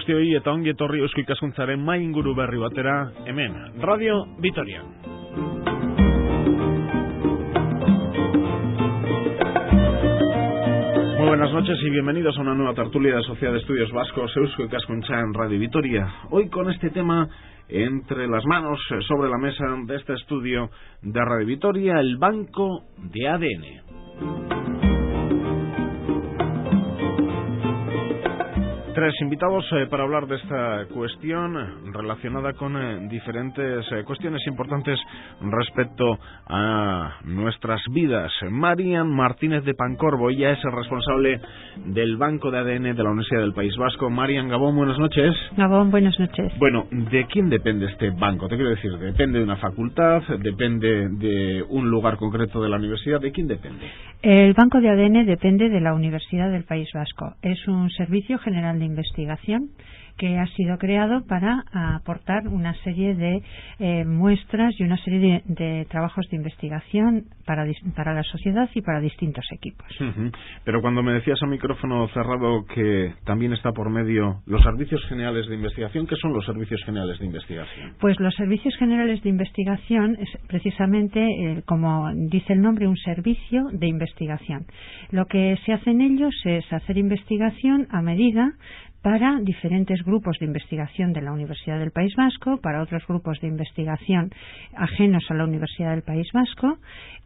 guztioi eta ongi etorri Eusko Ikaskuntzaren mai inguru berri batera hemen, Radio Vitoria. Muy buenas noches y bienvenidos a una nueva tertulia de Sociedad de Estudios Vascos Eusko Ikaskuntza en Radio Vitoria. Hoy con este tema entre las manos, sobre la mesa de este estudio de Radio Vitoria, el banco de ADN. Tres invitados para hablar de esta cuestión relacionada con diferentes cuestiones importantes respecto a nuestras vidas. Marian Martínez de Pancorbo, ella es el responsable del Banco de ADN de la Universidad del País Vasco. Marian, Gabón, buenas noches. Gabón, buenas noches. Bueno, ¿de quién depende este banco? Te quiero decir, ¿depende de una facultad? ¿Depende de un lugar concreto de la universidad? ¿De quién depende? El Banco de ADN depende de la Universidad del País Vasco. Es un servicio general de investigación que ha sido creado para aportar una serie de muestras y una serie de trabajos de investigación para la sociedad y para distintos equipos. Pero cuando me decías a micrófono cerrado que también está por medio los servicios generales de investigación, ¿qué son los servicios generales de investigación? Pues los servicios generales de investigación es precisamente, como dice el nombre, un servicio de investigación. Lo que se hace en ellos es hacer investigación a medida para diferentes grupos de investigación de la Universidad del País Vasco, para otros grupos de investigación ajenos a la Universidad del País Vasco,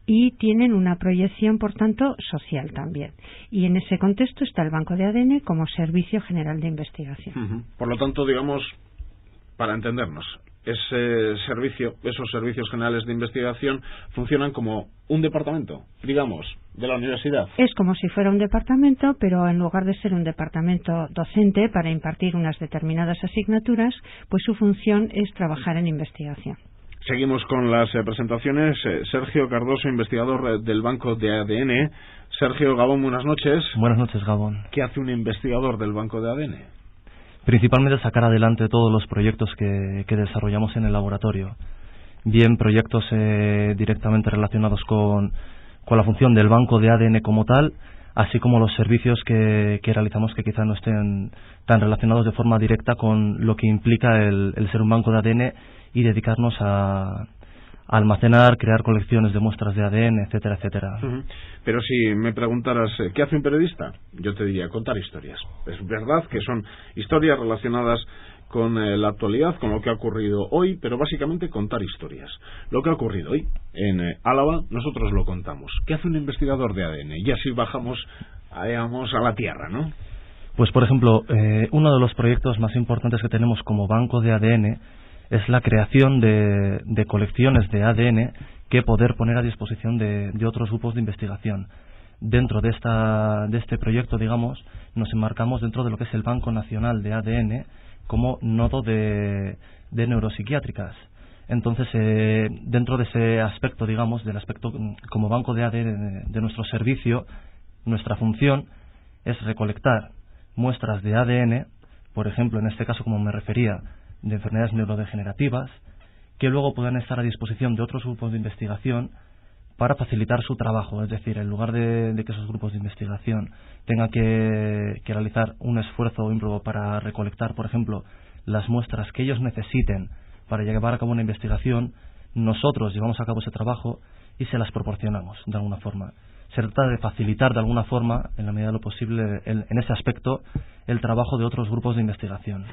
y tienen una proyección, por tanto, social también. Y en ese contexto está el Banco de ADN como Servicio General de Investigación. Por lo tanto, digamos, para entendernos, esos servicios generales de investigación funcionan como un departamento, digamos, de la universidad. Es como si fuera un departamento, pero en lugar de ser un departamento docente para impartir unas determinadas asignaturas, pues su función es trabajar en investigación. Seguimos con las presentaciones. Sergio Cardoso, investigador del Banco de ADN. Sergio, Gabón, buenas noches. Buenas noches, Gabón. ¿Qué hace un investigador del Banco de ADN? Principalmente sacar adelante todos los proyectos que desarrollamos en el laboratorio. Bien proyectos directamente relacionados con la función del banco de ADN como tal, así como los servicios que realizamos que quizás no estén tan relacionados de forma directa con lo que implica el ser un banco de ADN y dedicarnos a almacenar, crear colecciones de muestras de ADN, etcétera, etcétera. Pero si me preguntaras, ¿qué hace un periodista? Yo te diría, contar historias. Es verdad que son historias relacionadas con la actualidad, con lo que ha ocurrido hoy, pero básicamente contar historias. Lo que ha ocurrido hoy en Álava, nosotros lo contamos. ¿Qué hace un investigador de ADN? Y así bajamos a la tierra, ¿no? Pues, por ejemplo, uno de los proyectos más importantes que tenemos como banco de ADN es la creación de colecciones de ADN que poder poner a disposición de otros grupos de investigación. Dentro de este proyecto, digamos, nos enmarcamos dentro de lo que es el Banco Nacional de ADN como nodo de neuropsiquiátricas. Entonces, dentro de ese aspecto, digamos, del aspecto como banco de ADN de nuestro servicio, nuestra función es recolectar muestras de ADN, por ejemplo, en este caso, como me refería, de enfermedades neurodegenerativas, que luego puedan estar a disposición de otros grupos de investigación para facilitar su trabajo. Es decir, en lugar de que esos grupos de investigación tengan que realizar un esfuerzo ímprobo para recolectar, por ejemplo, las muestras que ellos necesiten para llevar a cabo una investigación, nosotros llevamos a cabo ese trabajo y se las proporcionamos de alguna forma. Se trata de facilitar de alguna forma, en la medida de lo posible, en ese aspecto, el trabajo de otros grupos de investigación.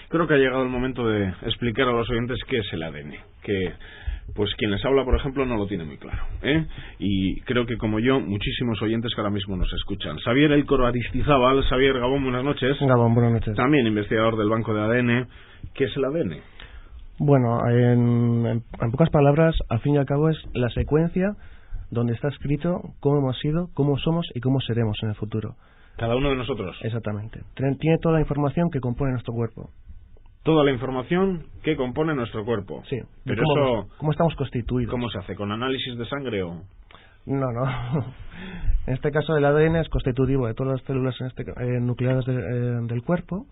Creo que ha llegado el momento de explicar a los oyentes qué es el ADN, que pues quien les habla, por ejemplo, no lo tiene muy claro, y creo que como yo, muchísimos oyentes que ahora mismo nos escuchan. Xavier El Coro Aristizábal. Xavier, Gabón, buenas noches. Gabón, buenas noches. También investigador del Banco de ADN. ¿Qué es el ADN? Bueno, en pocas palabras, al fin y al cabo es la secuencia donde está escrito cómo hemos sido, cómo somos y cómo seremos en el futuro. Cada uno de nosotros. Exactamente. Tiene toda la información que compone nuestro cuerpo. Toda la información que compone nuestro cuerpo. Sí. Pero ¿Cómo estamos constituidos? ¿Cómo se hace? ¿Con análisis de sangre o...? No. En este caso el ADN es constitutivo de todas las células nucleares del cuerpo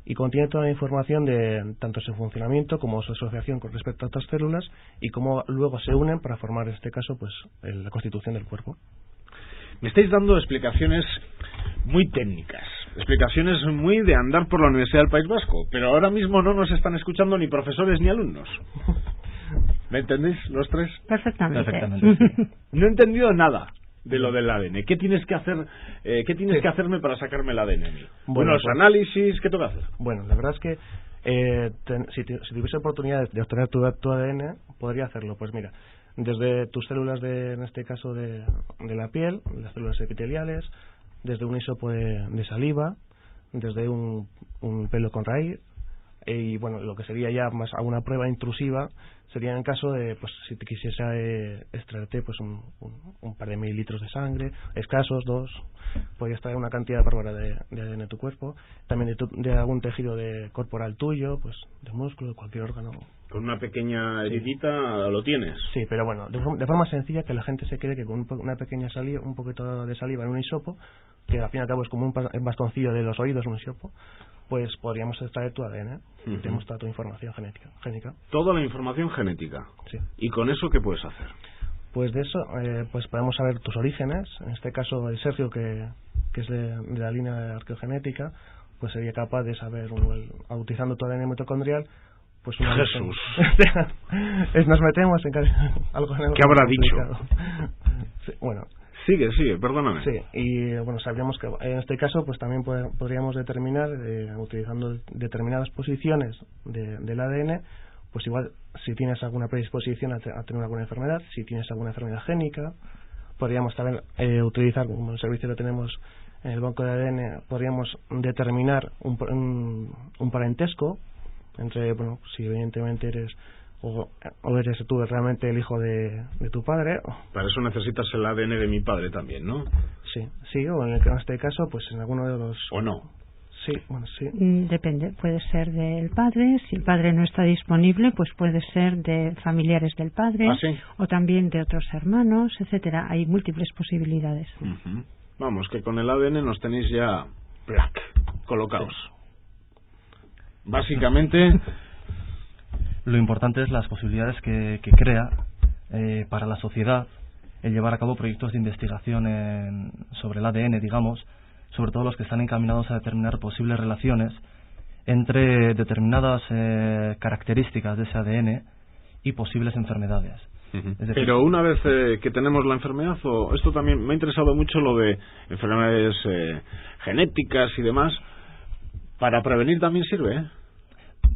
y contiene toda la información de tanto su funcionamiento como su asociación con respecto a otras células y cómo luego se unen para formar, en este caso, pues la constitución del cuerpo. Me estáis dando explicaciones muy técnicas. explicaciones muy de andar por la Universidad del País Vasco, pero ahora mismo no nos están escuchando ni profesores ni alumnos. ¿Me entendéis los tres? Perfectamente. Sí. No he entendido nada de lo del ADN. ¿Qué tienes que hacer? ¿Qué que hacerme para sacarme el ADN a mí? Bueno, Unos análisis, ¿qué tengo que hacer? Bueno, la verdad es que si tuviese oportunidad de obtener tu ADN, podría hacerlo. Pues mira, desde tus células, en este caso de la piel, las células epiteliales, desde un hisopo de saliva, desde un pelo con raíz, y bueno, lo que sería ya más a una prueba intrusiva sería en el caso de, pues si te quisiese extraerte pues un par de mililitros de sangre, escasos, 2, podría extraer una cantidad bárbara de ADN de tu cuerpo, también de algún tejido corporal tuyo, pues de músculo, de cualquier órgano. Con una pequeña heridita lo tienes. Sí, pero bueno, de forma sencilla, que la gente se cree que con una pequeña saliva, un poquito de saliva en un hisopo, que al fin y al cabo es como un bastoncillo de los oídos, un hisopo, pues podríamos extraer tu ADN y tenemos toda tu información génica. Toda la información genética. Sí. ¿Y con eso qué puedes hacer? Pues de eso, pues podemos saber tus orígenes. En este caso, el Sergio, que es de la línea arqueogenética, pues sería capaz de saber, utilizando tu ADN mitocondrial, pues una Jesús. Nos metemos en algo. ¿Qué habrá dicho? Sí, bueno. Sigue, perdóname. Sí, y bueno, sabríamos que en este caso pues también podríamos determinar, utilizando determinadas posiciones del ADN, pues igual si tienes alguna predisposición a tener alguna enfermedad, si tienes alguna enfermedad génica, podríamos también utilizar, como el servicio lo tenemos en el banco de ADN, podríamos determinar un parentesco entre, bueno, si evidentemente eres o eres tú realmente el hijo de tu padre. Para eso necesitas el ADN de mi padre también, ¿no? Sí, o en este caso, pues en alguno de los... ¿O no? Sí, bueno, sí. Depende, puede ser del padre, si el padre no está disponible, pues puede ser de familiares del padre, ¿sí? O también de otros hermanos, etcétera. Hay múltiples posibilidades. Vamos, que con el ADN nos tenéis ya colocados. Sí. Básicamente... Lo importante es las posibilidades que crea para la sociedad el llevar a cabo proyectos de investigación sobre el ADN, digamos, sobre todo los que están encaminados a determinar posibles relaciones entre determinadas características de ese ADN y posibles enfermedades. Es decir, pero una vez que tenemos la enfermedad, o esto también me ha interesado mucho lo de enfermedades genéticas y demás, para prevenir también sirve,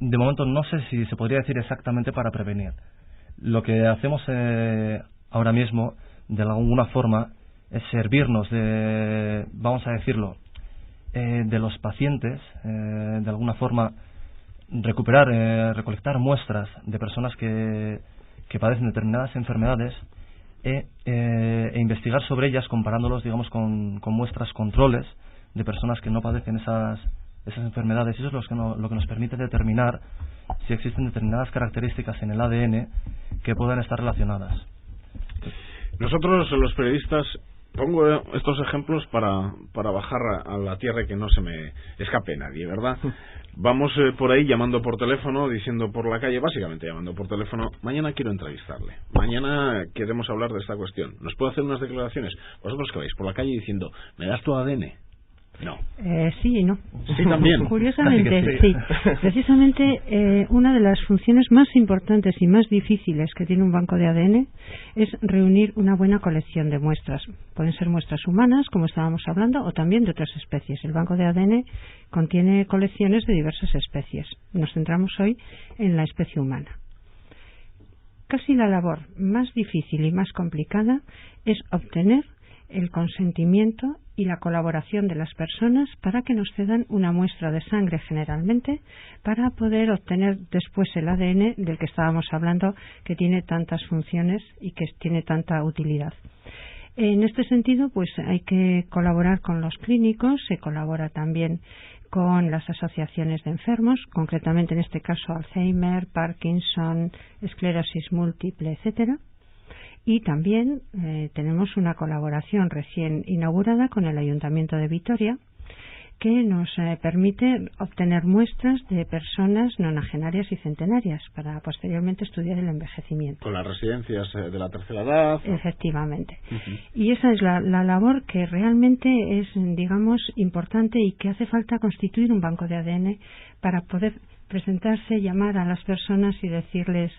De momento no sé si se podría decir exactamente para prevenir. Lo que hacemos ahora mismo, de alguna forma, es servirnos de, vamos a decirlo, de los pacientes, de alguna forma recolectar muestras de personas que padecen determinadas enfermedades e investigar sobre ellas comparándolos, digamos, con muestras controles de personas que no padecen esas enfermedades. Eso es lo que nos permite determinar si existen determinadas características en el ADN que puedan estar relacionadas. Nosotros, los periodistas, pongo estos ejemplos para bajar a la tierra y que no se me escape nadie, ¿verdad? Vamos por ahí llamando por teléfono, diciendo por la calle, básicamente llamando por teléfono: mañana quiero entrevistarle, mañana queremos hablar de esta cuestión, ¿nos puede hacer unas declaraciones? Vosotros que vais por la calle diciendo: ¿me das tu ADN? No. Sí y no. Sí, también. Curiosamente, sí. Precisamente una de las funciones más importantes y más difíciles que tiene un banco de ADN es reunir una buena colección de muestras. Pueden ser muestras humanas, como estábamos hablando, o también de otras especies. El banco de ADN contiene colecciones de diversas especies. Nos centramos hoy en la especie humana. Casi la labor más difícil y más complicada es obtener el consentimiento y la colaboración de las personas para que nos cedan una muestra de sangre, generalmente, para poder obtener después el ADN del que estábamos hablando, que tiene tantas funciones y que tiene tanta utilidad. En este sentido, pues hay que colaborar con los clínicos, se colabora también con las asociaciones de enfermos, concretamente en este caso Alzheimer, Parkinson, esclerosis múltiple, etcétera. Y también tenemos una colaboración recién inaugurada con el Ayuntamiento de Vitoria, que nos permite obtener muestras de personas nonagenarias y centenarias para posteriormente estudiar el envejecimiento. Con las residencias de la tercera edad. Efectivamente. Y esa es la labor que realmente es, digamos, importante y que hace falta constituir un banco de ADN para poder presentarse, llamar a las personas y decirles: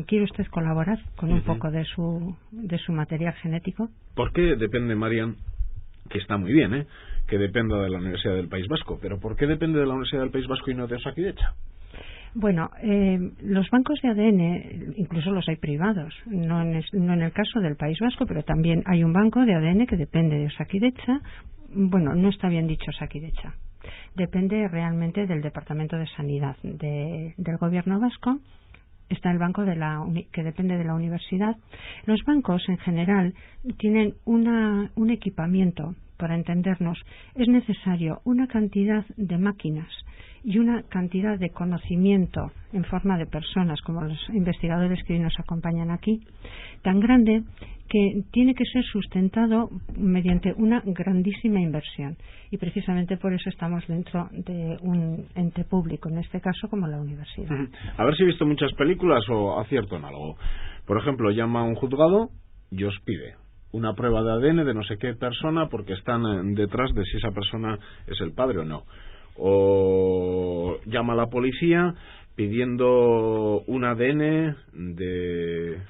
¿quiere usted colaborar con un poco de su material genético? ¿Por qué depende, Marian, que está muy bien, que dependa de la Universidad del País Vasco, pero por qué depende de la Universidad del País Vasco y no de Osakidetza? Bueno, los bancos de ADN, incluso los hay privados, no en el caso del País Vasco, pero también hay un banco de ADN que depende de Osakidetza. Bueno, no está bien dicho Osakidetza. Depende realmente del Departamento de Sanidad del Gobierno vasco. Está el banco que depende de la universidad. Los bancos en general tienen un equipamiento, para entendernos. Es necesario una cantidad de máquinas y una cantidad de conocimiento en forma de personas, como los investigadores que hoy nos acompañan aquí, tan grande que tiene que ser sustentado mediante una grandísima inversión. Y precisamente por eso estamos dentro de un ente público, en este caso como la universidad. A ver si he visto muchas películas o acierto en algo. Por ejemplo, llama a un juzgado y os pide una prueba de ADN de no sé qué persona porque están detrás de si esa persona es el padre o no. O llama a la policía pidiendo un ADN de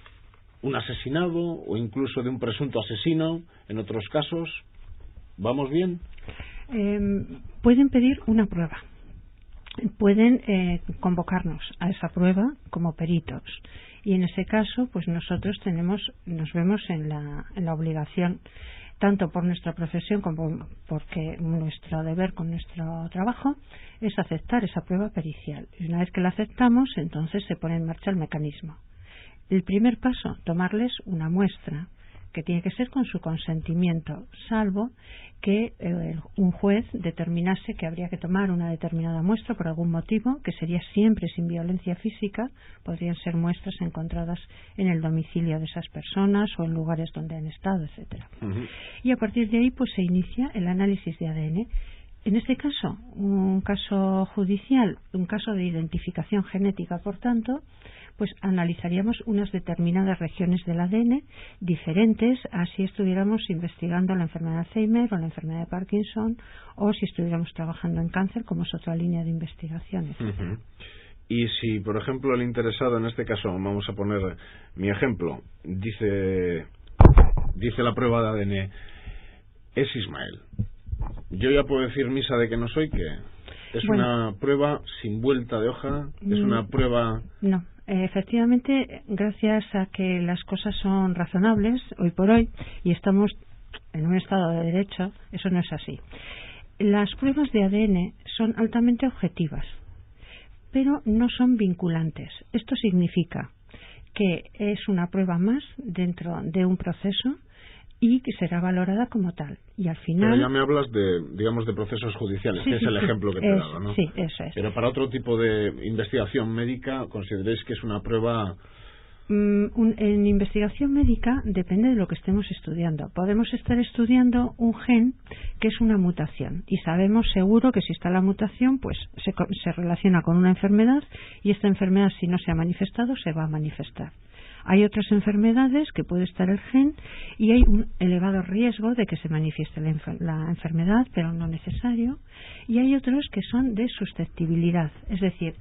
un asesinado o incluso de un presunto asesino en otros casos. ¿Vamos bien? Pueden pedir una prueba. Pueden convocarnos a esa prueba como peritos. Y en ese caso, pues nosotros nos vemos en la obligación, tanto por nuestra profesión como porque nuestro deber con nuestro trabajo es aceptar esa prueba pericial. Y una vez que la aceptamos, entonces se pone en marcha el mecanismo. El primer paso, tomarles una muestra, que tiene que ser con su consentimiento, salvo que un juez determinase que habría que tomar una determinada muestra por algún motivo, que sería siempre sin violencia física. Podrían ser muestras encontradas en el domicilio de esas personas o en lugares donde han estado, etcétera. Y a partir de ahí pues se inicia el análisis de ADN. En este caso, un caso judicial, un caso de identificación genética, por tanto, pues analizaríamos unas determinadas regiones del ADN diferentes a si estuviéramos investigando la enfermedad de Alzheimer o la enfermedad de Parkinson, o si estuviéramos trabajando en cáncer, como es otra línea de investigación, etc. Y si, por ejemplo, el interesado, en este caso, vamos a poner mi ejemplo, dice la prueba de ADN, es Ismael. Yo ya puedo decir misa de que no soy, que es una prueba sin vuelta de hoja, es una prueba... No, efectivamente, gracias a que las cosas son razonables hoy por hoy y estamos en un estado de derecho, eso no es así. Las pruebas de ADN son altamente objetivas, pero no son vinculantes. Esto significa que es una prueba más dentro de un proceso y que será valorada como tal. Y al final... Pero ya me hablas de procesos judiciales, que es el ejemplo que te he dado, ¿no? Sí, eso es. Pero para otro tipo de investigación médica, ¿consideráis que es una prueba...? En investigación médica depende de lo que estemos estudiando. Podemos estar estudiando un gen que es una mutación y sabemos seguro que si está la mutación pues se relaciona con una enfermedad y esta enfermedad, si no se ha manifestado, se va a manifestar. Hay otras enfermedades que puede estar el gen y hay un elevado riesgo de que se manifieste la enfermedad, pero no necesario. Y hay otros que son de susceptibilidad, es decir,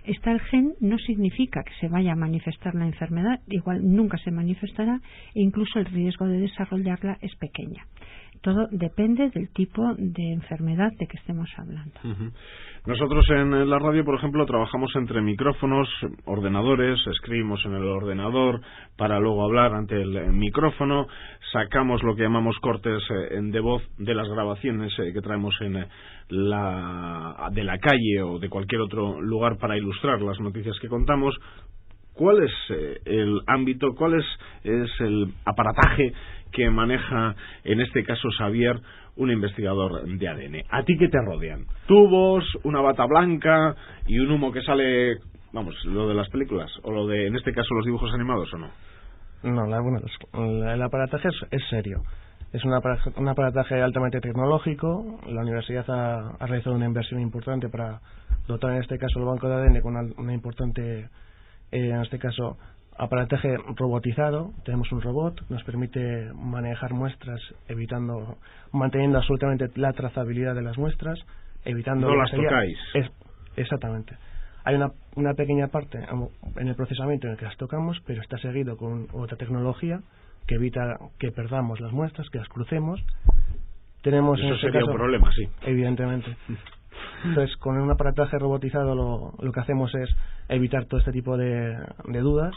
está el gen no significa que se vaya a manifestar la enfermedad, igual nunca se manifestará e incluso el riesgo de desarrollarla es pequeña. Todo depende del tipo de enfermedad de que estemos hablando. Nosotros en la radio, por ejemplo, trabajamos entre micrófonos, ordenadores, escribimos en el ordenador para luego hablar ante el micrófono, sacamos lo que llamamos cortes de voz de las grabaciones que traemos de la calle o de cualquier otro lugar para ilustrar las noticias que contamos. ¿Cuál es el ámbito, cuál es el aparataje que maneja, en este caso Xavier, un investigador de ADN? ¿A ti qué te rodean? ¿Tubos, una bata blanca y un humo que sale, vamos, lo de las películas? ¿O lo de, en este caso, los dibujos animados o no? No, el aparataje es serio. Es un aparataje altamente tecnológico. La universidad ha realizado una inversión importante para dotar, en este caso, el banco de ADN con una importante, en este caso, aparataje robotizado. Tenemos un robot, nos permite manejar muestras, manteniendo absolutamente la trazabilidad de las muestras, evitando... No las tocáis. Exactamente. Hay una pequeña parte en el procesamiento en el que las tocamos, pero está seguido con otra tecnología que evita que perdamos las muestras, que las crucemos. Tenemos Eso en este sería caso, un problema, sí. Evidentemente. Entonces, con un aparataje robotizado lo que hacemos es evitar todo este tipo de dudas.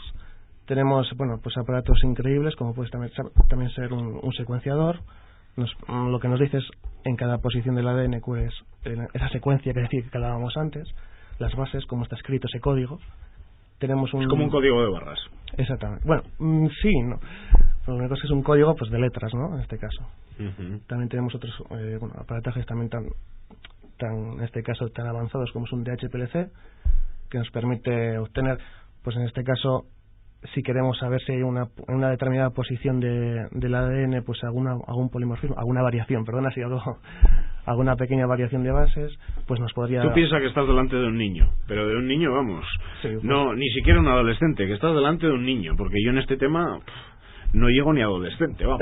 Tenemos, pues aparatos increíbles, como puede también ser un secuenciador. Lo que nos dice es en cada posición del ADN cuál es esa secuencia que hablábamos antes, las bases, cómo está escrito ese código. Tenemos es como un código de barras. Exactamente. Bueno, sí, no. Lo único es que es un código de letras, ¿no? En este caso. También tenemos otros aparatajes también en este caso tan avanzados como es un DHPLC, que nos permite obtener, pues en este caso, si queremos saber si hay en una determinada posición del ADN pues algún polimorfismo, alguna variación, perdona si hago alguna pequeña variación de bases, pues nos podría... Tú piensas que estás delante de un niño, pero de un niño, vamos, sí, pues... no, ni siquiera un adolescente, que estás delante de un niño, porque yo en este tema no llego ni a adolescente, vamos.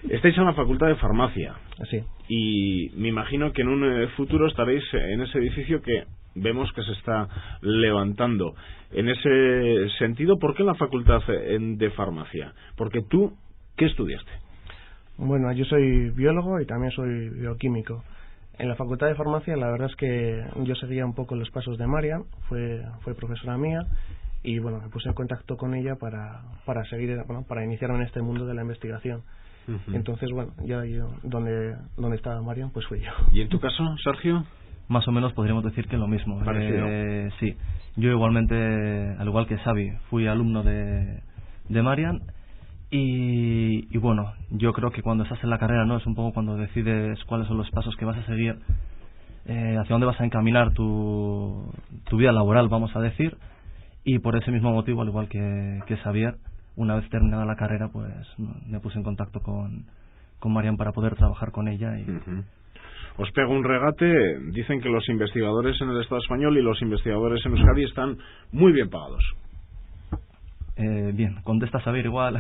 Estáis en la Facultad de Farmacia. Sí. Y me imagino que en un futuro estaréis en ese edificio que vemos que se está levantando. En ese sentido, ¿por qué en la Facultad de Farmacia? Porque tú, ¿qué estudiaste? Bueno, yo soy biólogo y también soy bioquímico. En la Facultad de Farmacia la verdad es que yo seguía un poco los pasos de Marian, fue profesora mía, y bueno, me puse en contacto con ella para seguir, para iniciarme en este mundo de la investigación. Entonces, bueno, ya yo, donde estaba Marian, pues fui yo. ¿Y en tu caso, Sergio? Más o menos podríamos decir que lo mismo. Parecido. Sí, yo igualmente, al igual que Xavi, fui alumno de Marian y bueno, yo creo que cuando estás en la carrera, ¿no? Es un poco cuando decides cuáles son los pasos que vas a seguir, hacia dónde vas a encaminar tu vida laboral, vamos a decir, y por ese mismo motivo, al igual que Xavier, una vez terminada la carrera, pues me puse en contacto con Marian para poder trabajar con ella y... Os pego un regate. Dicen que los investigadores en el Estado español y los investigadores en Euskadi están muy bien pagados. Bien, contesta Xavier igual.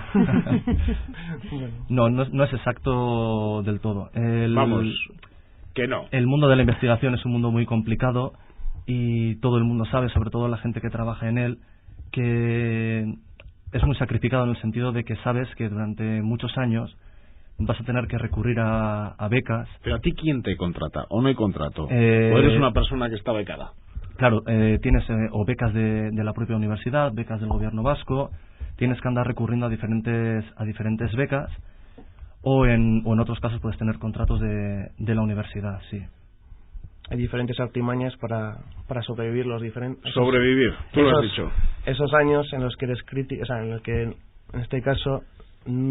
No es exacto del todo. Vamos, que no. El mundo de la investigación es un mundo muy complicado y todo el mundo sabe, sobre todo la gente que trabaja en él, que es muy sacrificado en el sentido de que sabes que durante muchos años vas a tener que recurrir a becas. ¿Pero a ti quién te contrata? ¿O no hay contrato? ¿O eres una persona que está becada? Claro, tienes o becas de la propia universidad, becas del gobierno vasco, tienes que andar recurriendo a diferentes becas, o en otros casos puedes tener contratos de la universidad, sí. Hay diferentes artimañas para sobrevivir los diferentes... Sobrevivir, tú lo has dicho. Esos años en los que eres crítico, o sea, en los que en este caso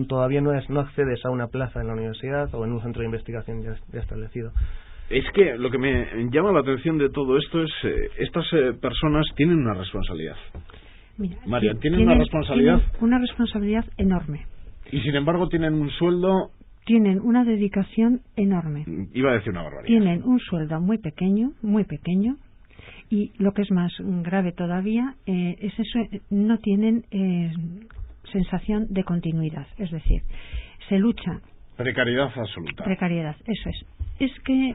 todavía no accedes a una plaza en la universidad o en un centro de investigación ya establecido. Es que lo que me llama la atención de todo esto es estas personas tienen una responsabilidad. Mira, María, ¿tienen una responsabilidad? Tienen una responsabilidad enorme. Y sin embargo tienen un sueldo... Tienen una dedicación enorme. Iba a decir una barbaridad. Tienen un sueldo muy pequeño, y lo que es más grave todavía es eso, no tienen sensación de continuidad. Es decir, se lucha... Precariedad absoluta. Precariedad, eso es. Es que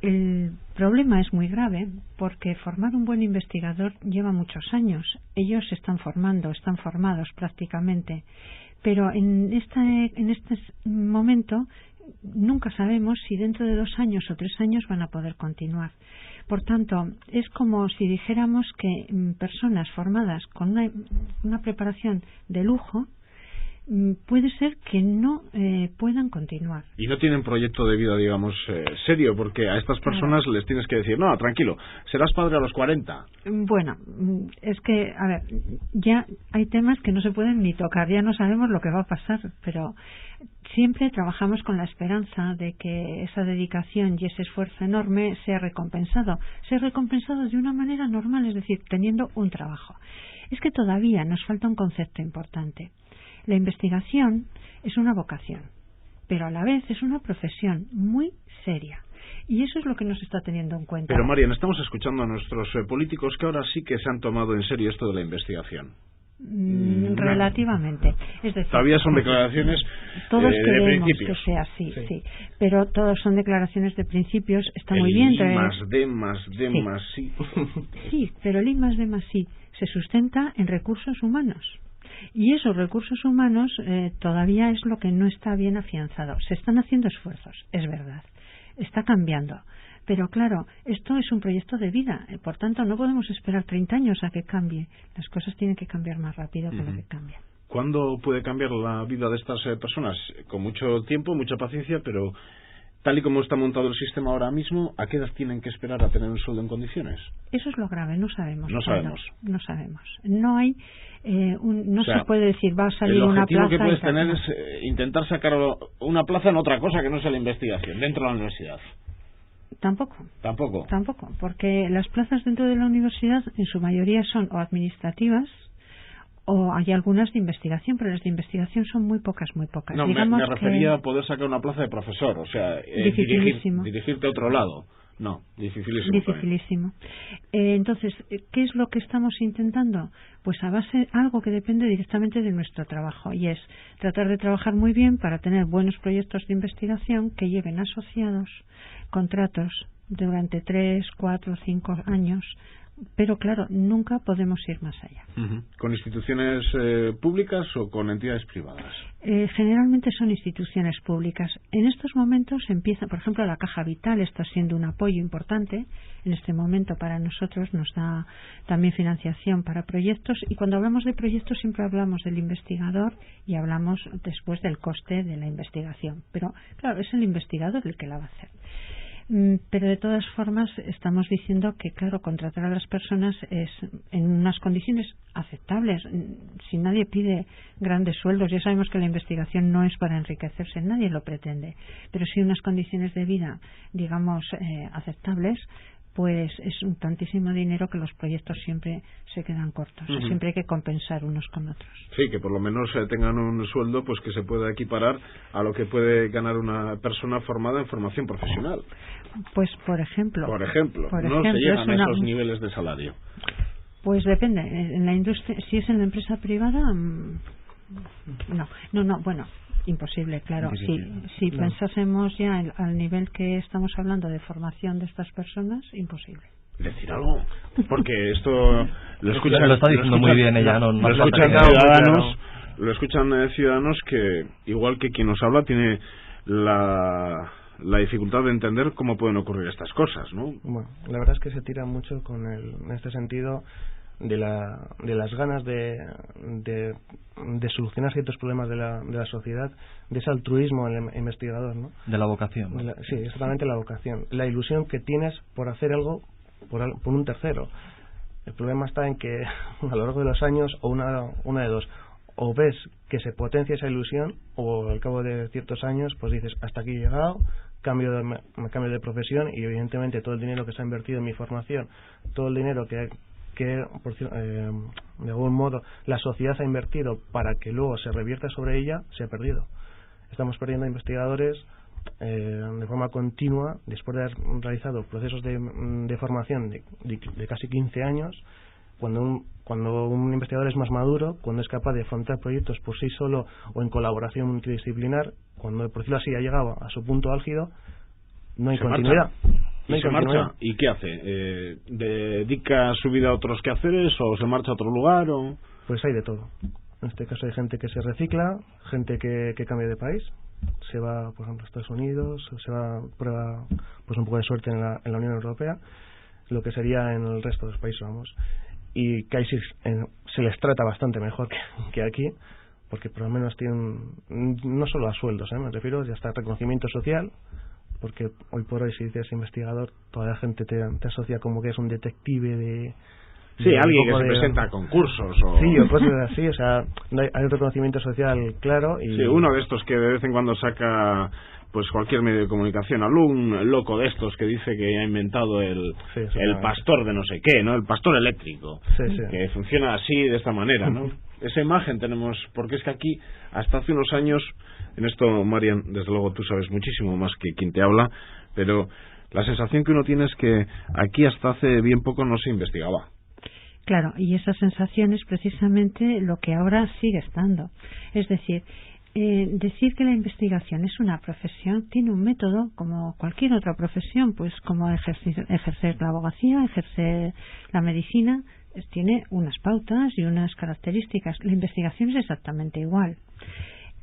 el problema es muy grave porque formar un buen investigador lleva muchos años. Ellos están formados prácticamente. Pero en este momento nunca sabemos si dentro de 2 años o 3 años van a poder continuar. Por tanto, es como si dijéramos que personas formadas con una preparación de lujo puede ser que no puedan continuar. Y no tienen proyecto de vida, digamos, serio, porque a estas personas les tienes que decir, no, tranquilo, serás padre a los 40. Bueno, es que, a ver, ya hay temas que no se pueden ni tocar, ya no sabemos lo que va a pasar, pero siempre trabajamos con la esperanza de que esa dedicación y ese esfuerzo enorme sea recompensado de una manera normal, es decir, teniendo un trabajo. Es que todavía nos falta un concepto importante. La investigación es una vocación, pero a la vez es una profesión muy seria. Y eso es lo que nos está teniendo en cuenta. Pero, Marian, estamos escuchando a nuestros políticos que ahora sí que se han tomado en serio esto de la investigación. Relativamente. Es decir, todavía son declaraciones todos de queremos principios. que sea así, sí. Pero todos son declaraciones de principios. Está muy bien. Más sí. Sí, pero el I más D más I se sustenta en recursos humanos. Y esos recursos humanos todavía es lo que no está bien afianzado. Se están haciendo esfuerzos, es verdad. Está cambiando. Pero claro, esto es un proyecto de vida. Por tanto, no podemos esperar 30 años a que cambie. Las cosas tienen que cambiar más rápido que lo que cambian. ¿Cuándo puede cambiar la vida de estas personas? Con mucho tiempo, mucha paciencia, pero tal y como está montado el sistema ahora mismo, ¿a qué edad tienen que esperar a tener un sueldo en condiciones? Eso es lo grave, no sabemos. No sabemos. No hay, se puede decir, va a salir una plaza. El objetivo que puedes tener es intentar sacar una plaza en otra cosa que no sea la investigación, dentro de la universidad. Tampoco, porque las plazas dentro de la universidad en su mayoría son o administrativas o hay algunas de investigación, pero las de investigación son muy pocas. No, me refería a poder sacar una plaza de profesor, o sea, dirigirte a otro lado. No, dificilísimo. Entonces, ¿qué es lo que estamos intentando? Pues a base algo que depende directamente de nuestro trabajo, y es tratar de trabajar muy bien para tener buenos proyectos de investigación que lleven asociados contratos durante 3, 4, 5 años. Pero claro, nunca podemos ir más allá. ¿Con instituciones públicas o con entidades privadas? Generalmente son instituciones públicas. En estos momentos empieza, por ejemplo, la Caja Vital está siendo un apoyo importante. En este momento para nosotros nos da también financiación para proyectos, y cuando hablamos de proyectos siempre hablamos del investigador y hablamos después del coste de la investigación. Pero claro, es el investigador el que la va a hacer. Pero de todas formas estamos diciendo que, claro, contratar a las personas es en unas condiciones aceptables. Si nadie pide grandes sueldos, ya sabemos que la investigación no es para enriquecerse, nadie lo pretende, pero sí unas condiciones de vida, digamos, aceptables, pues es un tantísimo dinero que los proyectos siempre se quedan cortos. Siempre hay que compensar unos con otros. Sí, que por lo menos tengan un sueldo pues que se pueda equiparar a lo que puede ganar una persona formada en formación profesional. Pues por ejemplo no se llegan a esos niveles de salario. Pues depende. En la industria, si es en la empresa privada, bueno, imposible, claro. Si pensásemos ya al nivel que estamos hablando de formación de estas personas, imposible. Decir algo, porque esto lo está diciendo muy bien ella, lo escuchan ciudadanos que, igual que quien nos habla, tiene la dificultad de entender cómo pueden ocurrir estas cosas, ¿no? Bueno, la verdad es que se tira mucho en este sentido de las ganas de solucionar ciertos problemas de la sociedad, de ese altruismo en el investigador, ¿no? De la vocación. Sí, exactamente, la vocación. La ilusión que tienes por hacer algo por un tercero. El problema está en que a lo largo de los años, o una de dos, o ves que se potencia esa ilusión, o al cabo de ciertos años pues dices, hasta aquí he llegado, cambio de profesión, y evidentemente todo el dinero que se ha invertido en mi formación, todo el dinero que de algún modo la sociedad ha invertido para que luego se revierta sobre ella, se ha perdido. Estamos perdiendo investigadores de forma continua, después de haber realizado procesos de formación de casi 15 años, cuando un investigador es más maduro, cuando es capaz de afrontar proyectos por sí solo o en colaboración multidisciplinar, cuando, por decirlo así, ha llegado a su punto álgido, no hay continuidad. Marcha. ¿Y qué hace? ¿Dedica su vida a otros quehaceres o se marcha a otro lugar? Pues hay de todo. En este caso hay gente que se recicla, gente que cambia de país, se va, por ejemplo, a Estados Unidos, se va, prueba pues un poco de suerte en la Unión Europea, lo que sería en el resto de los países, vamos. Y que ahí se les trata bastante mejor que aquí, porque por lo menos tienen, no solo a sueldos, me refiero, ya hasta reconocimiento social, porque hoy por hoy, si dices investigador, toda la gente te asocia como que es un detective de... Sí, alguien que se presenta a concursos Sí, o cosas así, o sea, hay un reconocimiento social claro y... Sí, uno de estos que de vez en cuando saca pues cualquier medio de comunicación, algún loco de estos que dice que ha inventado el pastor de no sé qué, ¿no? El pastor eléctrico, que funciona así, de esta manera, ¿no? esa imagen tenemos, porque es que aquí, hasta hace unos años, en esto, Marian, desde luego tú sabes muchísimo más que quien te habla, pero la sensación que uno tiene es que aquí hasta hace bien poco no se investigaba. Claro, y esa sensación es precisamente lo que ahora sigue estando. Es decir, decir que la investigación es una profesión tiene un método como cualquier otra profesión, pues como ejercer la abogacía, ejercer la medicina, tiene unas pautas y unas características. La investigación es exactamente igual.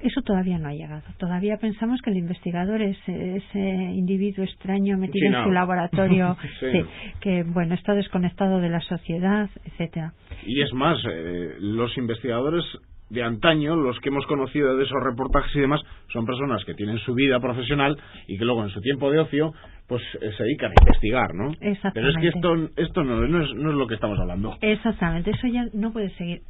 Eso todavía no ha llegado. Todavía pensamos que el investigador es ese individuo extraño metido en su laboratorio, que bueno, está desconectado de la sociedad, etcétera. Y es más, los investigadores de antaño, los que hemos conocido de esos reportajes y demás, son personas que tienen su vida profesional y que luego en su tiempo de ocio pues se dedican a investigar, ¿no? Exactamente. Pero es que esto no es lo que estamos hablando. Exactamente, eso ya no puede seguir.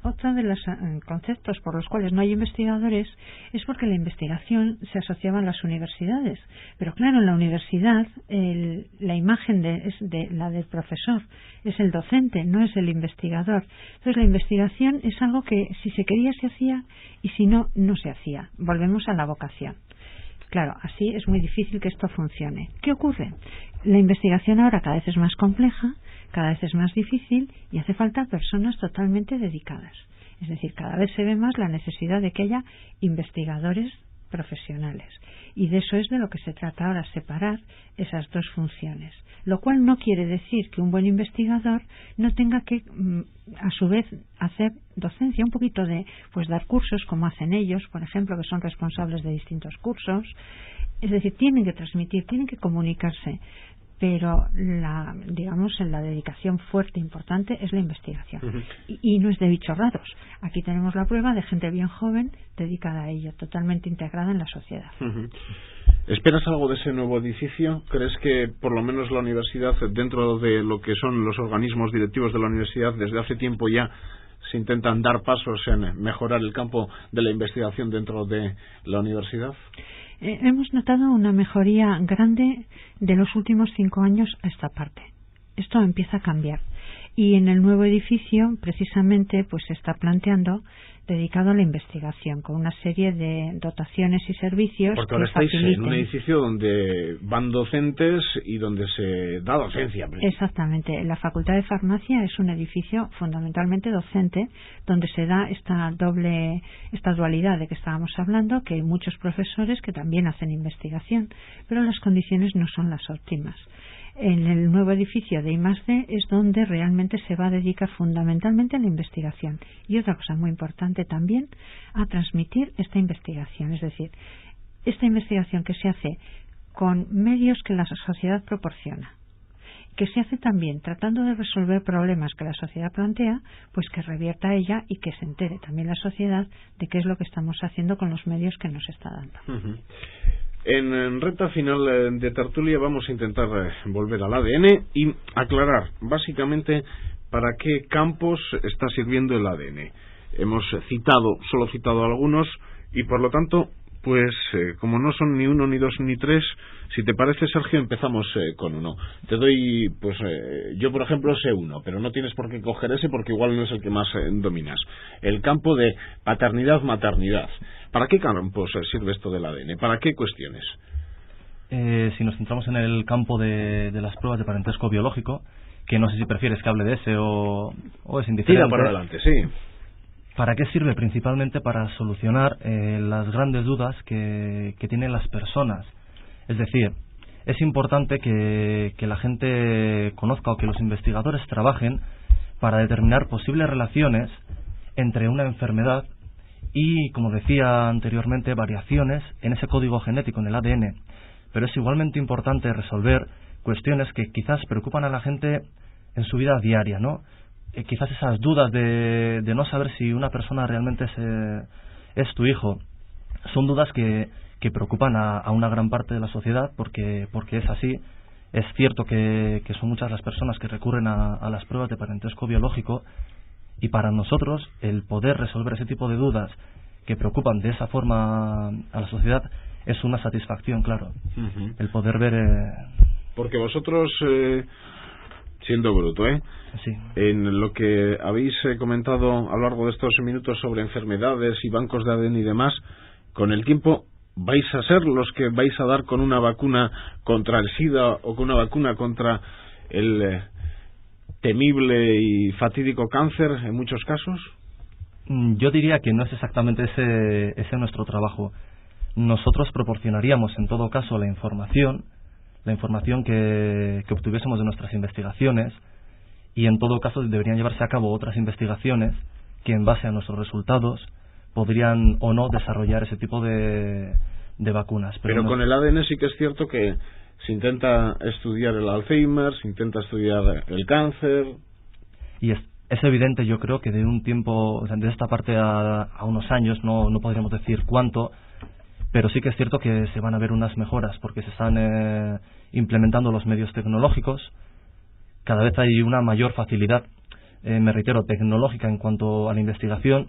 Otra de los conceptos por los cuales no hay investigadores es porque la investigación se asociaba a las universidades. Pero claro, en la universidad la imagen es la del profesor, es el docente, no es el investigador. Entonces la investigación es algo que si se quería se hacía y si no, no se hacía. Volvemos a la vocación. Claro, así es muy difícil que esto funcione. ¿Qué ocurre? La investigación ahora cada vez es más compleja, cada vez es más difícil y hace falta personas totalmente dedicadas. Es decir, cada vez se ve más la necesidad de que haya investigadores profesionales. Y de eso es de lo que se trata ahora, separar esas dos funciones. Lo cual no quiere decir que un buen investigador no tenga que, a su vez, hacer docencia, un poquito de, pues dar cursos como hacen ellos, por ejemplo, que son responsables de distintos cursos. Es decir, tienen que transmitir, tienen que comunicarse. Pero la dedicación fuerte, importante, es la investigación. Uh-huh. Y no es de bichos raros. Aquí tenemos la prueba de gente bien joven dedicada a ello, totalmente integrada en la sociedad. Uh-huh. ¿Esperas algo de ese nuevo edificio? ¿Crees que por lo menos la universidad, dentro de lo que son los organismos directivos de la universidad, desde hace tiempo ya se intentan dar pasos en mejorar el campo de la investigación dentro de la universidad? Hemos notado una mejoría grande de los últimos 5 años a esta parte. Esto empieza a cambiar. Y en el nuevo edificio, precisamente, pues se está planteando dedicado a la investigación, con una serie de dotaciones y servicios. Porque ahora estáis en un edificio donde van docentes y donde se da docencia. Exactamente. La Facultad de Farmacia es un edificio fundamentalmente docente, donde se da esta dualidad de que estábamos hablando, que hay muchos profesores que también hacen investigación, pero las condiciones no son las óptimas. En el nuevo edificio de I+D es donde realmente se va a dedicar fundamentalmente a la investigación. Y otra cosa muy importante también, a transmitir esta investigación. Es decir, esta investigación que se hace con medios que la sociedad proporciona, que se hace también tratando de resolver problemas que la sociedad plantea, pues que revierta a ella y que se entere también la sociedad de qué es lo que estamos haciendo con los medios que nos está dando. Uh-huh. En recta final de tertulia vamos a intentar volver al ADN y aclarar básicamente para qué campos está sirviendo el ADN. Hemos solo citado algunos y por lo tanto, pues como no son ni uno, ni dos, ni tres, si te parece, Sergio, empezamos con uno. Te doy, pues yo por ejemplo sé uno, pero no tienes por qué coger ese porque igual no es el que más dominas. El campo de paternidad-maternidad. ¿Para qué campos sirve esto del ADN? ¿Para qué cuestiones? Si nos centramos en el campo de las pruebas de parentesco biológico, que no sé si prefieres que hable de ese o es indiferente. Tira para adelante, sí. ¿Para qué sirve? Principalmente para solucionar las grandes dudas que tienen las personas. Es decir, es importante que la gente conozca o que los investigadores trabajen para determinar posibles relaciones entre una enfermedad y, como decía anteriormente, variaciones en ese código genético, en el ADN. Pero es igualmente importante resolver cuestiones que quizás preocupan a la gente en su vida diaria, ¿no? Quizás esas dudas de no saber si una persona realmente es tu hijo. Son dudas que preocupan a una gran parte de la sociedad porque es así. Es cierto que son muchas las personas que recurren a las pruebas de parentesco biológico. Y para nosotros, el poder resolver ese tipo de dudas que preocupan de esa forma a la sociedad es una satisfacción, claro. Uh-huh. El poder ver... Porque vosotros, Siendo bruto, ¿eh? Sí. En lo que habéis comentado a lo largo de estos minutos sobre enfermedades y bancos de ADN y demás, con el tiempo vais a ser los que vais a dar con una vacuna contra el SIDA o con una vacuna contra el temible y fatídico cáncer en muchos casos. Yo diría que no es exactamente ese nuestro trabajo. Nosotros proporcionaríamos en todo caso la información que obtuviésemos de nuestras investigaciones, y en todo caso deberían llevarse a cabo otras investigaciones que en base a nuestros resultados podrían o no desarrollar ese tipo de vacunas. Pero con el ADN sí que es cierto que se intenta estudiar el Alzheimer, se intenta estudiar el cáncer. Y es evidente, yo creo, que de un tiempo, de esta parte a unos años, no podríamos decir cuánto, pero sí que es cierto que se van a ver unas mejoras porque se están implementando los medios tecnológicos. Cada vez hay una mayor facilidad, me reitero, tecnológica en cuanto a la investigación,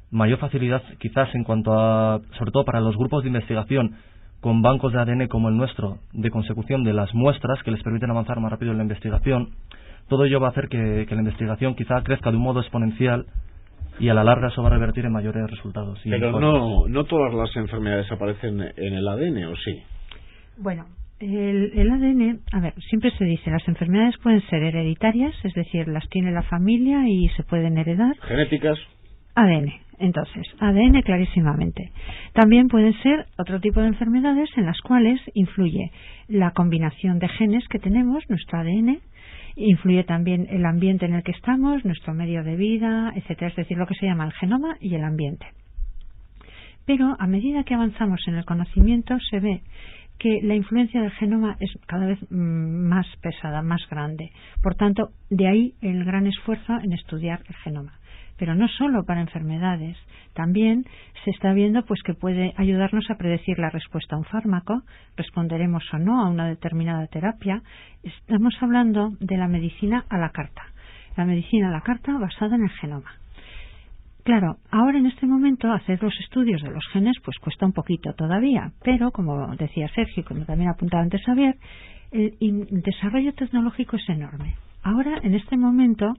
mayor facilidad quizás en cuanto a, sobre todo para los grupos de investigación con bancos de ADN como el nuestro, de consecución de las muestras que les permiten avanzar más rápido en la investigación. Todo ello va a hacer que la investigación quizá crezca de un modo exponencial, y a la larga eso va a revertir en mayores resultados. Pero no todas las enfermedades aparecen en el ADN, ¿o sí? Bueno, el ADN, a ver, siempre se dice, las enfermedades pueden ser hereditarias, es decir, las tiene la familia y se pueden heredar. ¿Genéticas? ADN, entonces, ADN clarísimamente. También pueden ser otro tipo de enfermedades en las cuales influye la combinación de genes que tenemos, nuestro ADN, influye también el ambiente en el que estamos, nuestro medio de vida, etcétera, es decir, lo que se llama el genoma y el ambiente. Pero a medida que avanzamos en el conocimiento se ve que la influencia del genoma es cada vez más pesada, más grande. Por tanto, de ahí el gran esfuerzo en estudiar el genoma. Pero no solo para enfermedades, también se está viendo pues que puede ayudarnos a predecir la respuesta a un fármaco, responderemos o no a una determinada terapia. Estamos hablando de la medicina a la carta. La medicina a la carta basada en el genoma. Claro, ahora en este momento hacer los estudios de los genes pues cuesta un poquito todavía, pero como decía Sergio, como también apuntaba antes Javier, el desarrollo tecnológico es enorme. Ahora, en este momento,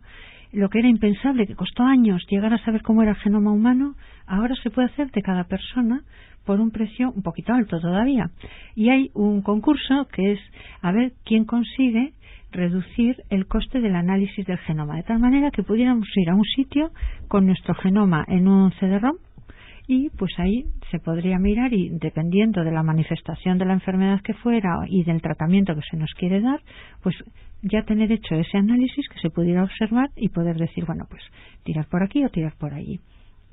lo que era impensable, que costó años llegar a saber cómo era el genoma humano, ahora se puede hacer de cada persona por un precio un poquito alto todavía. Y hay un concurso que es a ver quién consigue reducir el coste del análisis del genoma, de tal manera que pudiéramos ir a un sitio con nuestro genoma en un CD-ROM y pues ahí se podría mirar, y dependiendo de la manifestación de la enfermedad que fuera y del tratamiento que se nos quiere dar, pues ya tener hecho ese análisis que se pudiera observar y poder decir, bueno, pues tirar por aquí o tirar por allí.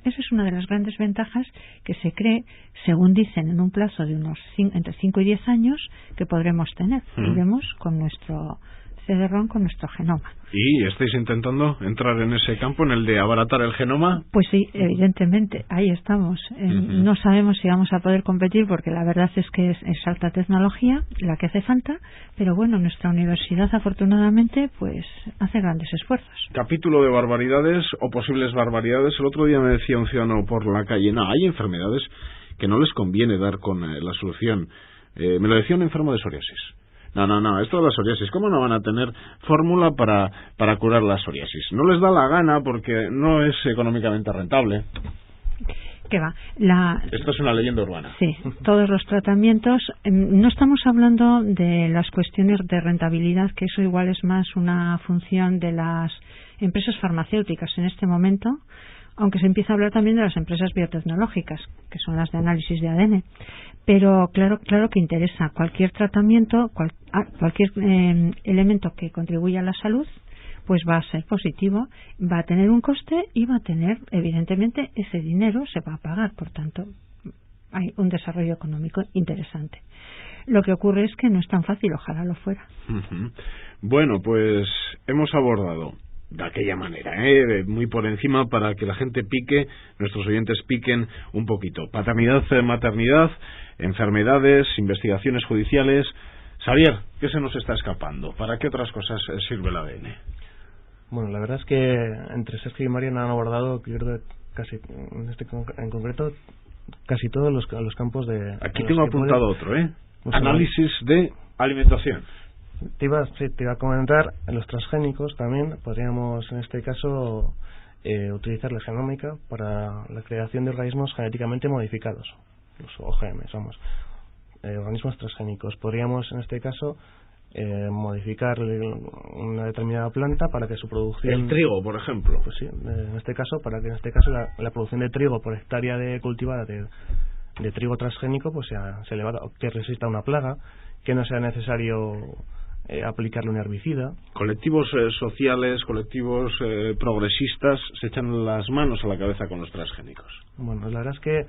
Esa es una de las grandes ventajas que se cree, según dicen, en un plazo de unos entre 5 y 10 años que podremos tener. Y vemos con nuestro CD-ROM, con nuestro genoma. ¿Y estáis intentando entrar en ese campo, en el de abaratar el genoma? Pues sí, evidentemente, ahí estamos. No sabemos si vamos a poder competir porque la verdad es que es alta tecnología la que hace falta, pero bueno, nuestra universidad afortunadamente pues hace grandes esfuerzos. Capítulo de barbaridades o posibles barbaridades. El otro día me decía un ciudadano por la calle, no, hay enfermedades que no les conviene dar con la solución. Me lo decía un enfermo de psoriasis. No, esto de la psoriasis, ¿cómo no van a tener fórmula para curar la psoriasis? No les da la gana porque no es económicamente rentable. ¿Qué va? Esto es una leyenda urbana. Sí, todos los tratamientos, no estamos hablando de las cuestiones de rentabilidad, que eso igual es más una función de las empresas farmacéuticas en este momento, aunque se empieza a hablar también de las empresas biotecnológicas, que son las de análisis de ADN. Pero claro que interesa cualquier tratamiento, cualquier elemento que contribuya a la salud, pues va a ser positivo, va a tener un coste y va a tener, evidentemente, ese dinero se va a pagar. Por tanto, hay un desarrollo económico interesante. Lo que ocurre es que no es tan fácil, ojalá lo fuera. Bueno, pues hemos abordado de aquella manera, muy por encima para que la gente pique, nuestros oyentes piquen un poquito. Paternidad, maternidad, enfermedades, investigaciones judiciales. Xavier, ¿qué se nos está escapando? ¿Para qué otras cosas sirve el ADN? Bueno, la verdad es que entre Sergio y Mariana han abordado, yo creo que casi, en concreto, casi todos los campos de... Aquí tengo apuntado otro, análisis de alimentación. Te iba a comentar, en los transgénicos también podríamos, en este caso, utilizar la genómica para la creación de organismos genéticamente modificados, los OGMs, organismos transgénicos. Podríamos, en este caso, modificar una determinada planta para que su producción... El trigo, por ejemplo. Pues sí, en este caso, para que la producción de trigo por hectárea cultivada de trigo transgénico pues sea elevada, que resista una plaga, que no sea necesario aplicarle un herbicida. Colectivos sociales, colectivos progresistas se echan las manos a la cabeza con los transgénicos. Bueno, la verdad es que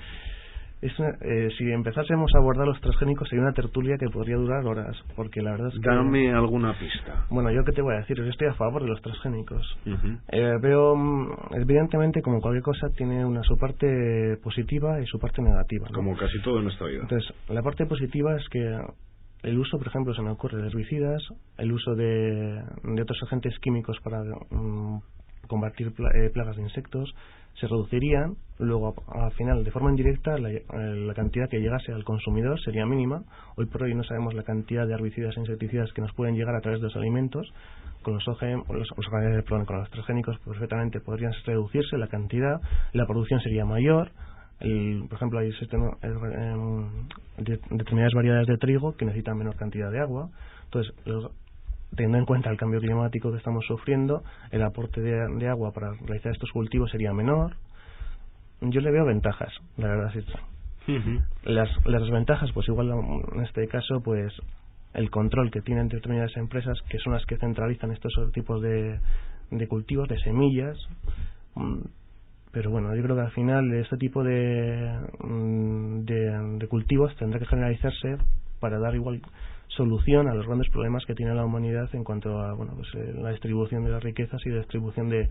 si empezásemos a abordar los transgénicos sería una tertulia que podría durar horas, porque la verdad es que... Dame alguna pista. Bueno, yo qué te voy a decir, yo estoy a favor de los transgénicos. Uh-huh. Veo, evidentemente, como cualquier cosa, tiene su parte positiva y su parte negativa, ¿no? Como casi todo en nuestra vida. Entonces, la parte positiva es que el uso, por ejemplo, se me ocurre de herbicidas, el uso de otros agentes químicos para combatir plagas de insectos, se reducirían. Luego, al final, de forma indirecta, la cantidad que llegase al consumidor sería mínima. Hoy por hoy no sabemos la cantidad de herbicidas e insecticidas que nos pueden llegar a través de los alimentos. Con los con los transgénicos perfectamente podrían reducirse la cantidad, la producción sería mayor. Por ejemplo, hay determinadas variedades de trigo que necesitan menor cantidad de agua. Entonces, teniendo en cuenta el cambio climático que estamos sufriendo, el aporte de agua para realizar estos cultivos sería menor. Yo le veo ventajas, la verdad. Sí. Uh-huh. Las desventajas, pues igual en este caso, pues el control que tienen determinadas empresas, que son las que centralizan estos tipos de cultivos, de semillas. Pero bueno, yo creo que al final este tipo de cultivos tendrá que generalizarse para dar igual solución a los grandes problemas que tiene la humanidad en cuanto a la distribución de las riquezas y la distribución de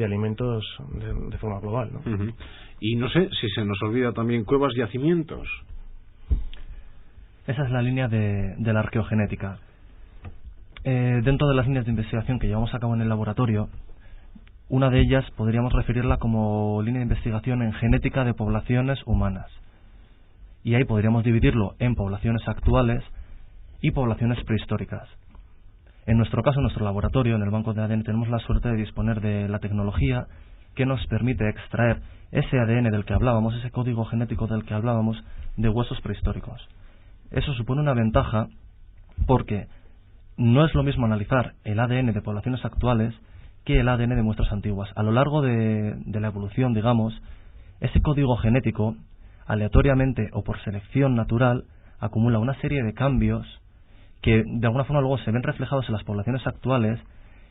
alimentos de forma global, ¿no? Uh-huh. Y no sé si se nos olvida también cuevas y yacimientos. Esa es la línea de la arqueogenética. Dentro de las líneas de investigación que llevamos a cabo en el laboratorio, una de ellas podríamos referirla como línea de investigación en genética de poblaciones humanas. Y ahí podríamos dividirlo en poblaciones actuales y poblaciones prehistóricas. En nuestro caso, en nuestro laboratorio, en el banco de ADN, tenemos la suerte de disponer de la tecnología que nos permite extraer ese ADN del que hablábamos, ese código genético del que hablábamos, de huesos prehistóricos. Eso supone una ventaja porque no es lo mismo analizar el ADN de poblaciones actuales que el ADN de muestras antiguas. A lo largo de la evolución, digamos, ese código genético, aleatoriamente o por selección natural, acumula una serie de cambios que de alguna forma luego se ven reflejados en las poblaciones actuales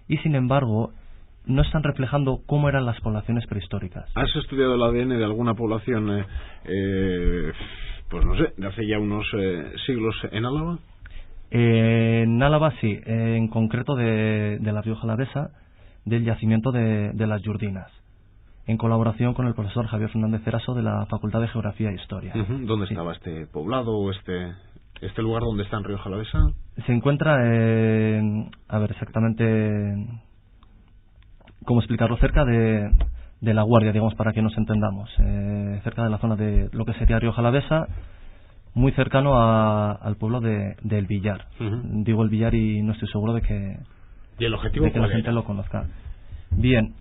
y, sin embargo, no están reflejando cómo eran las poblaciones prehistóricas. ¿Has estudiado el ADN de alguna población, pues no sé, de hace ya unos siglos en Álava? En Álava sí, en concreto de la Rioja Alavesa, del yacimiento de las Yurdinas, en colaboración con el profesor Javier Fernández Eraso de la Facultad de Geografía e Historia. Uh-huh. ¿Dónde estaba este poblado o este lugar donde está en Rioja Alavesa? Se encuentra exactamente cómo explicarlo, cerca de La Guardia, digamos, para que nos entendamos, cerca de la zona de lo que sería Rioja Alavesa, muy cercano al pueblo de El Villar. Uh-huh. Digo El Villar y no estoy seguro de que ¿Y el objetivo de que la gente lo conozca. Bien,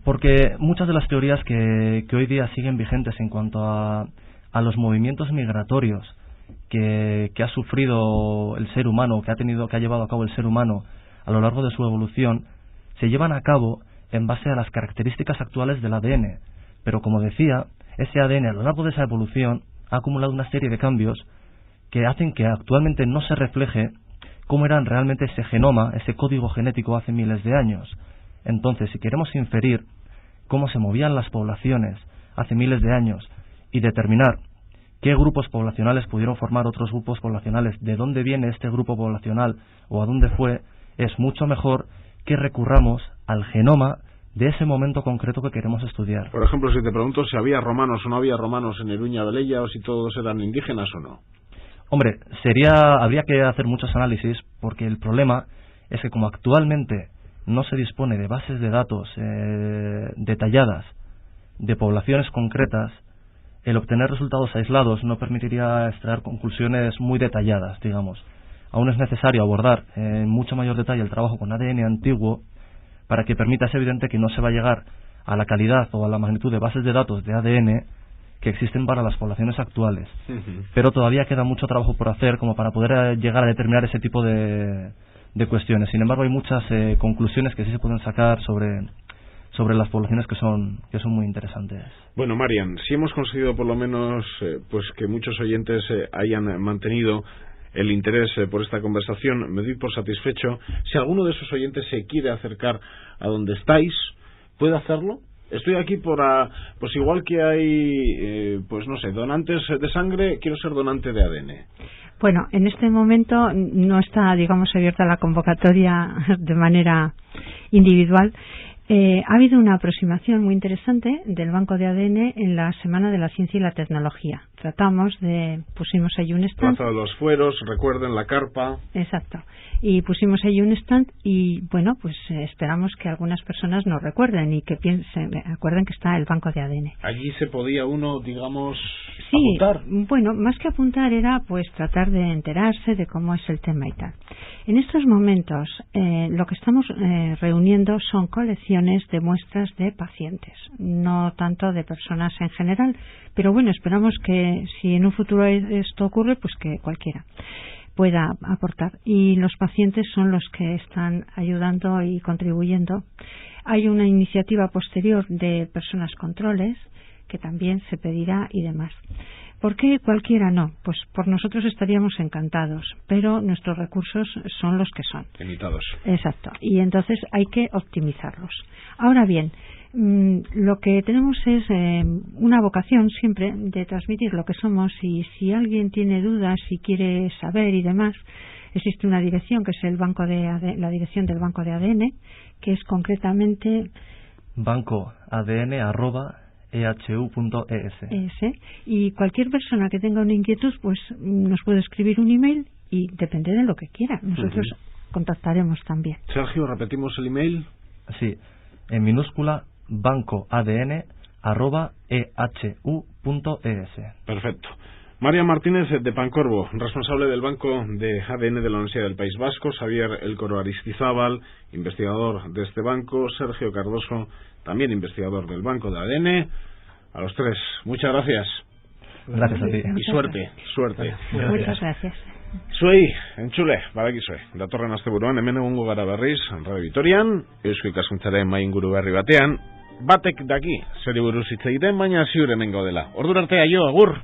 porque muchas de las teorías que hoy día siguen vigentes en cuanto a los movimientos migratorios que ha sufrido el ser humano, que ha llevado a cabo el ser humano a lo largo de su evolución, se llevan a cabo en base a las características actuales del ADN. Pero como decía, ese ADN a lo largo de esa evolución ha acumulado una serie de cambios que hacen que actualmente no se refleje cómo era realmente ese genoma, ese código genético hace miles de años. Entonces, si queremos inferir cómo se movían las poblaciones hace miles de años y determinar qué grupos poblacionales pudieron formar otros grupos poblacionales, de dónde viene este grupo poblacional o a dónde fue, es mucho mejor que recurramos al genoma de ese momento concreto que queremos estudiar. Por ejemplo, si te pregunto si había romanos o no había romanos en Iruña de Leia, o si todos eran indígenas o no. Hombre, habría que hacer muchos análisis, porque el problema es que como actualmente no se dispone de bases de datos detalladas de poblaciones concretas, el obtener resultados aislados no permitiría extraer conclusiones muy detalladas, digamos. aún es necesario abordar en mucho mayor detalle el trabajo con ADN antiguo para que permita, es evidente que no se va a llegar a la calidad o a la magnitud de bases de datos de ADN que existen para las poblaciones actuales. Pero todavía queda mucho trabajo por hacer como para poder llegar a determinar ese tipo de cuestiones. Sin embargo, hay muchas conclusiones que sí se pueden sacar sobre las poblaciones que son muy interesantes. Bueno, Marian, si hemos conseguido por lo menos pues que muchos oyentes hayan mantenido el interés por esta conversación, me doy por satisfecho. Si alguno de esos oyentes se quiere acercar a donde estáis, ¿puede hacerlo? Estoy aquí pues igual que hay pues no sé, donantes de sangre, quiero ser donante de ADN. Bueno, en este momento no está, digamos, abierta la convocatoria de manera individual. Ha habido una aproximación muy interesante del Banco de ADN en la Semana de la Ciencia y la Tecnología. Pusimos ahí un stand. Plaza de los Fueros, recuerden la carpa. Exacto. Y pusimos ahí un stand y, bueno, pues esperamos que algunas personas nos recuerden y que acuerden que está el Banco de ADN. Allí se podía uno, digamos, sí, apuntar. Bueno, más que apuntar era pues tratar de enterarse de cómo es el tema y tal. En estos momentos lo que estamos reuniendo son colecciones de muestras de pacientes, no tanto de personas en general, pero bueno, esperamos que si en un futuro esto ocurre, pues que cualquiera pueda aportar. Y los pacientes son los que están ayudando y contribuyendo. Hay una iniciativa posterior de personas controles que también se pedirá y demás. ¿Por qué cualquiera no? Pues por nosotros estaríamos encantados, pero nuestros recursos son los que son. Limitados. Exacto. Y entonces hay que optimizarlos. Ahora bien, lo que tenemos es una vocación siempre de transmitir lo que somos, y si alguien tiene dudas, si quiere saber y demás, existe una dirección que es la dirección del Banco de ADN, que es concretamente bancoadn@ehu.es. Y cualquier persona que tenga una inquietud, pues nos puede escribir un email y depende de lo que quiera. Nosotros contactaremos también. Sergio, repetimos el email. Sí, en minúscula, bancoadn@ehu.es. Perfecto. María Martínez de Pancorbo, responsable del Banco de ADN de la Universidad del País Vasco, Xavier Elcoro Aristizábal, investigador de este banco, Sergio Cardoso, también investigador del Banco de ADN. A los tres, muchas gracias. Gracias a ti. Y suerte. Muchas gracias. Zuei, entzule, badakizue, datorren asteburuan hemen egongo gara berriz, Radio Vitorian, Eusko Ikaskuntzaren mai inguru berri batean, batek daki, zeri buruz hitz egiten, baina ziur hemen gaudela. Ordura arte, aio, agur!